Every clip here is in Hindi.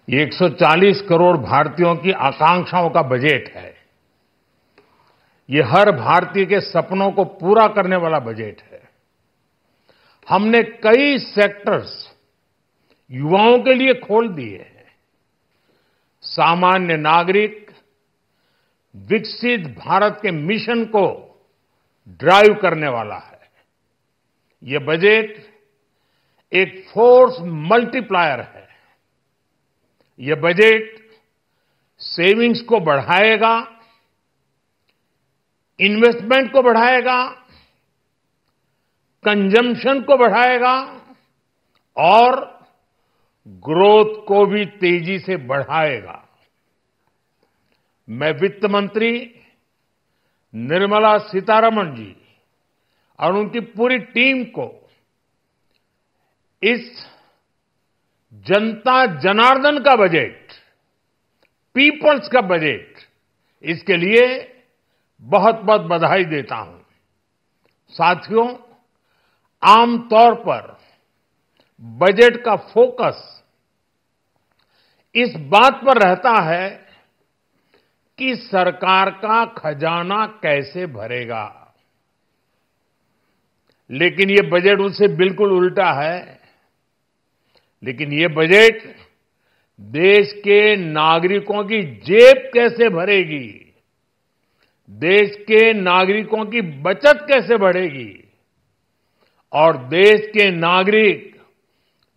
ये 140 करोड़ भारतीयों की आकांक्षाओं का बजट है। ये हर भारतीय के सपनों को पूरा करने वाला बजट है। हमने कई सेक्टर्स युवाओं के लिए खोल दिए हैं। सामान्य नागरिक विकसित भारत के मिशन को ड्राइव करने वाला है। ये बजट एक फोर्स मल्टीप्लायर है। ये बजट सेविंग्स को बढ़ाएगा, इन्वेस्टमेंट को बढ़ाएगा, कंजम्पशन को बढ़ाएगा और ग्रोथ को भी तेजी से बढ़ाएगा। मैं वित्त मंत्री निर्मला सीतारमण जी और उनकी पूरी टीम को इस जनता जनार्दन का बजट, पीपल्स का बजट, इसके लिए बहुत बहुत बधाई देता हूं। साथियों, आमतौर पर बजट का फोकस इस बात पर रहता है कि सरकार का खजाना कैसे भरेगा, लेकिन ये बजट उससे बिल्कुल उल्टा है। लेकिन ये बजट देश के नागरिकों की जेब कैसे भरेगी, देश के नागरिकों की बचत कैसे बढ़ेगी और देश के नागरिक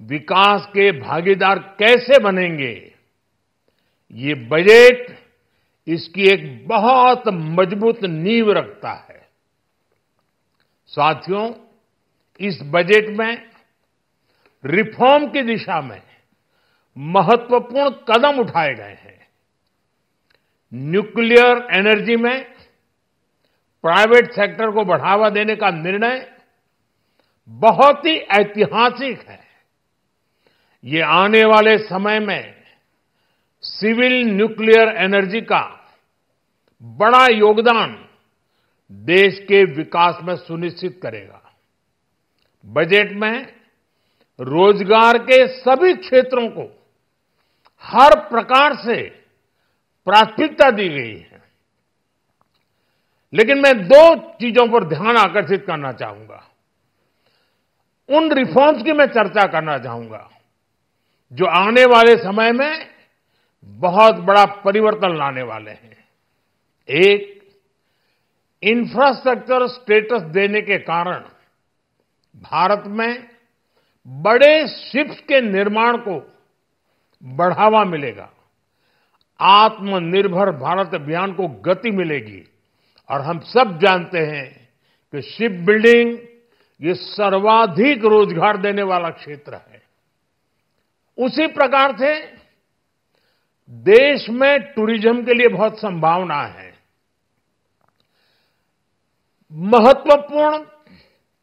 विकास के भागीदार कैसे बनेंगे, ये बजट इसकी एक बहुत मजबूत नींव रखता है। साथियों, इस बजट में रिफॉर्म की दिशा में महत्वपूर्ण कदम उठाए गए हैं। न्यूक्लियर एनर्जी में प्राइवेट सेक्टर को बढ़ावा देने का निर्णय बहुत ही ऐतिहासिक है। ये आने वाले समय में सिविल न्यूक्लियर एनर्जी का बड़ा योगदान देश के विकास में सुनिश्चित करेगा। बजट में रोजगार के सभी क्षेत्रों को हर प्रकार से प्राथमिकता दी गई है। लेकिन मैं दो चीजों पर ध्यान आकर्षित करना चाहूंगा। उन रिफॉर्म्स की मैं चर्चा करना चाहूंगा जो आने वाले समय में बहुत बड़ा परिवर्तन लाने वाले हैं। एक, इंफ्रास्ट्रक्चर स्टेटस देने के कारण भारत में बड़े शिप्स के निर्माण को बढ़ावा मिलेगा। आत्मनिर्भर भारत अभियान को गति मिलेगी और हम सब जानते हैं कि शिप बिल्डिंग ये सर्वाधिक रोजगार देने वाला क्षेत्र है। उसी प्रकार से देश में टूरिज्म के लिए बहुत संभावना है। महत्वपूर्ण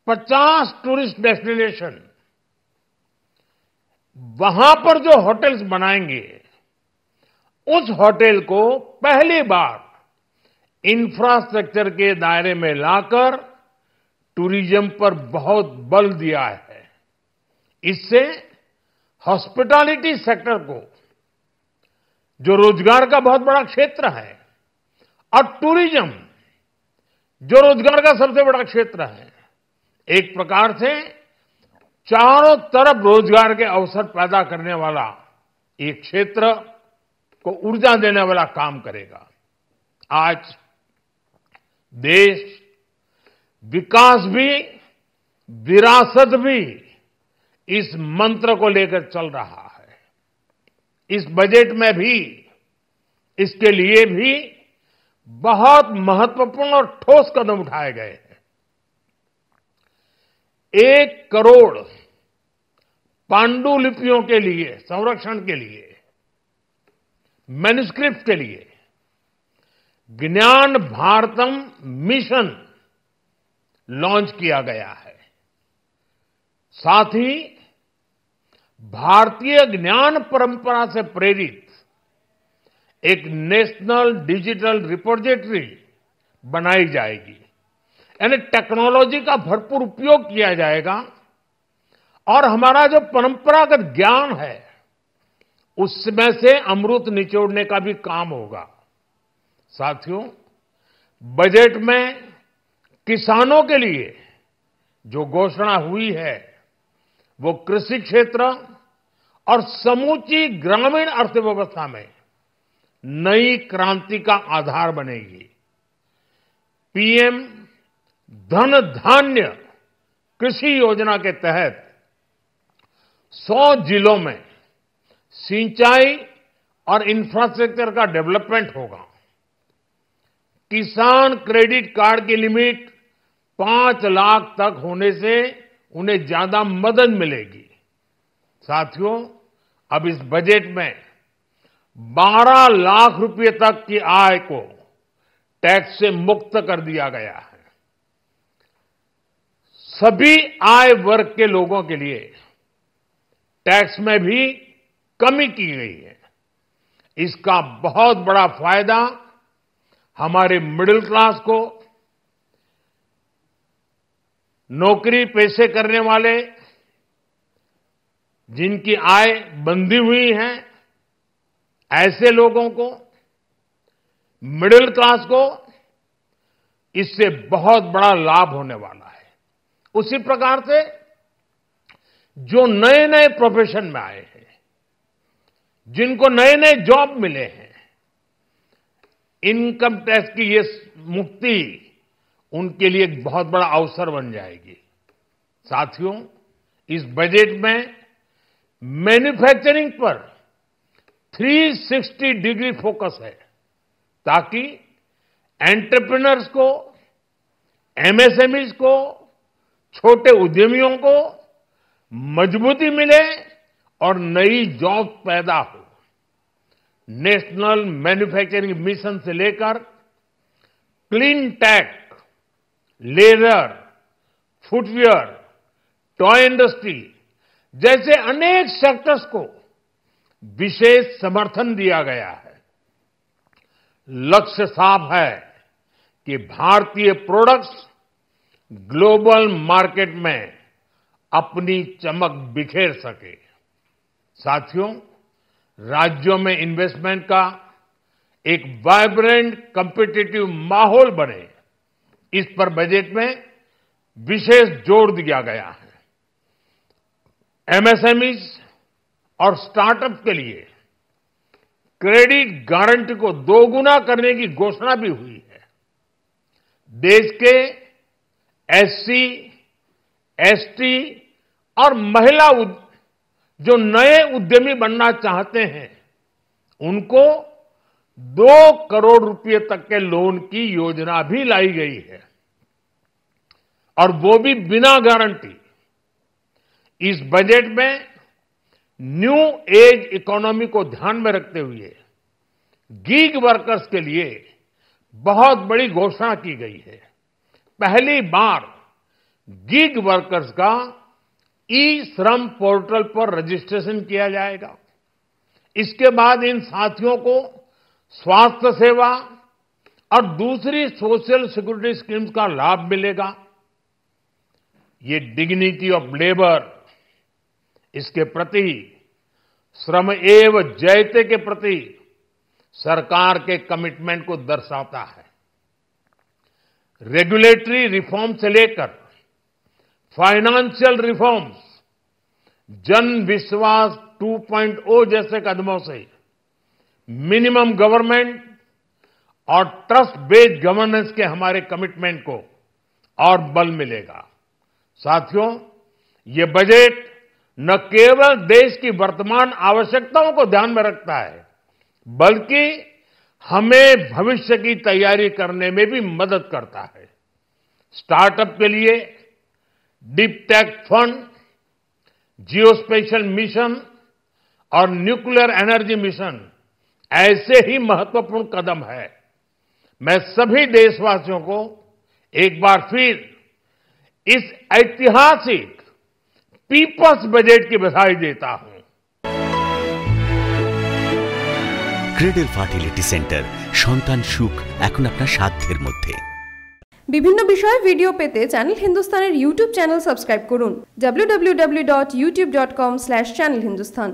50 टूरिस्ट डेस्टिनेशन, वहां पर जो होटल्स बनाएंगे, उस होटल को पहली बार इंफ्रास्ट्रक्चर के दायरे में लाकर टूरिज्म पर बहुत बल दिया है। इससे हॉस्पिटैलिटी सेक्टर को, जो रोजगार का बहुत बड़ा क्षेत्र है, और टूरिज्म जो रोजगार का सबसे बड़ा क्षेत्र है, एक प्रकार से चारों तरफ रोजगार के अवसर पैदा करने वाला एक क्षेत्र को ऊर्जा देने वाला काम करेगा। आज देश विकास भी, विरासत भी, इस मंत्र को लेकर चल रहा है। इस बजट में भी इसके लिए भी बहुत महत्वपूर्ण और ठोस कदम उठाए गए हैं। 1 करोड़ पांडुलिपियों के लिए, संरक्षण के लिए, मैन्युस्क्रिप्ट के लिए ज्ञान भारतम मिशन लॉन्च किया गया है। साथ ही भारतीय ज्ञान परंपरा से प्रेरित एक नेशनल डिजिटल रिपोजिटरी बनाई जाएगी। यानी टेक्नोलॉजी का भरपूर उपयोग किया जाएगा और हमारा जो परंपरागत ज्ञान है उसमें से अमृत निचोड़ने का भी काम होगा। साथियों, बजट में किसानों के लिए जो घोषणा हुई है वो कृषि क्षेत्र और समूची ग्रामीण अर्थव्यवस्था में नई क्रांति का आधार बनेगी। पीएम धन धान्य कृषि योजना के तहत 100 जिलों में सिंचाई और इंफ्रास्ट्रक्चर का डेवलपमेंट होगा। किसान क्रेडिट कार्ड की लिमिट 5 लाख तक होने से उन्हें ज्यादा मदद मिलेगी। साथियों, अब इस बजट में 12 लाख रुपए तक की आय को टैक्स से मुक्त कर दिया गया है। सभी आय वर्ग के लोगों के लिए टैक्स में भी कमी की गई है। इसका बहुत बड़ा फायदा हमारे मिडिल क्लास को, नौकरी पेशे करने वाले जिनकी आय बंधी हुई है, ऐसे लोगों को, मिडिल क्लास को इससे बहुत बड़ा लाभ होने वाला है। उसी प्रकार से जो नए नए प्रोफेशन में आए हैं, जिनको नए नए जॉब मिले हैं, इनकम टैक्स की ये मुक्ति उनके लिए एक बहुत बड़ा अवसर बन जाएगी। साथियों, इस बजट में मैन्युफैक्चरिंग पर 360 डिग्री फोकस है ताकि एंटरप्रेन्योर्स को, एमएसएमईज को, छोटे उद्यमियों को मजबूती मिले और नई जॉब पैदा हो। नेशनल मैन्युफैक्चरिंग मिशन से लेकर clean tech, leather, footwear, toy industry जैसे अनेक सेक्टर्स को विशेष समर्थन दिया गया है। लक्ष्य साफ है कि भारतीय प्रोडक्ट्स ग्लोबल मार्केट में अपनी चमक बिखेर सके। साथियों, राज्यों में इन्वेस्टमेंट का एक वाइब्रेंट कॉम्पिटिटिव माहौल बने, इस पर बजट में विशेष जोर दिया गया है। एमएसएमईज और स्टार्टअप के लिए क्रेडिट गारंटी को दोगुना करने की घोषणा भी हुई है। देश के एससी, एसटी और महिला जो नए उद्यमी बनना चाहते हैं, उनको 2 करोड़ रुपए तक के लोन की योजना भी लाई गई है, और वो भी बिना गारंटी। इस बजट में न्यू एज इकोनॉमी को ध्यान में रखते हुए गीग वर्कर्स के लिए बहुत बड़ी घोषणा की गई है। पहली बार गीग वर्कर्स का ई श्रम पोर्टल पर रजिस्ट्रेशन किया जाएगा। इसके बाद इन साथियों को स्वास्थ्य सेवा और दूसरी सोशल सिक्योरिटी स्कीम्स का लाभ मिलेगा। ये डिग्निटी ऑफ लेबर, इसके प्रति, श्रम एव जयते के प्रति सरकार के कमिटमेंट को दर्शाता है। रेगुलेटरी रिफॉर्म से लेकर फाइनेंशियल रिफॉर्म्स, जन विश्वास 2.0 जैसे कदमों से मिनिमम गवर्नमेंट और ट्रस्ट बेस्ड गवर्नेंस के हमारे कमिटमेंट को और बल मिलेगा। साथियों, ये बजट न केवल देश की वर्तमान आवश्यकताओं को ध्यान में रखता है, बल्कि हमें भविष्य की तैयारी करने में भी मदद करता है। स्टार्टअप के लिए deep tech fund, geospatial mission और न्यूक्लियर एनर्जी मिशन ऐसे ही महत्वपूर्ण कदम है। मैं सभी देशवासियों को एक बार फिर इस ऐतिहासिक पीपल्स बजट की बधाई देता हूं। ক্রেডেল ফার্টিলিটি সেন্টার, সন্তান সুখ এখন আপনার সাধ্যের মধ্যে। বিভিন্ন বিষয়ে ভিডিও পেতে চ্যানেল হিন্দুস্তানের ইউটিউব চ্যানেল সাবস্ক্রাইব করুন www.youtube.com/channelhindustan।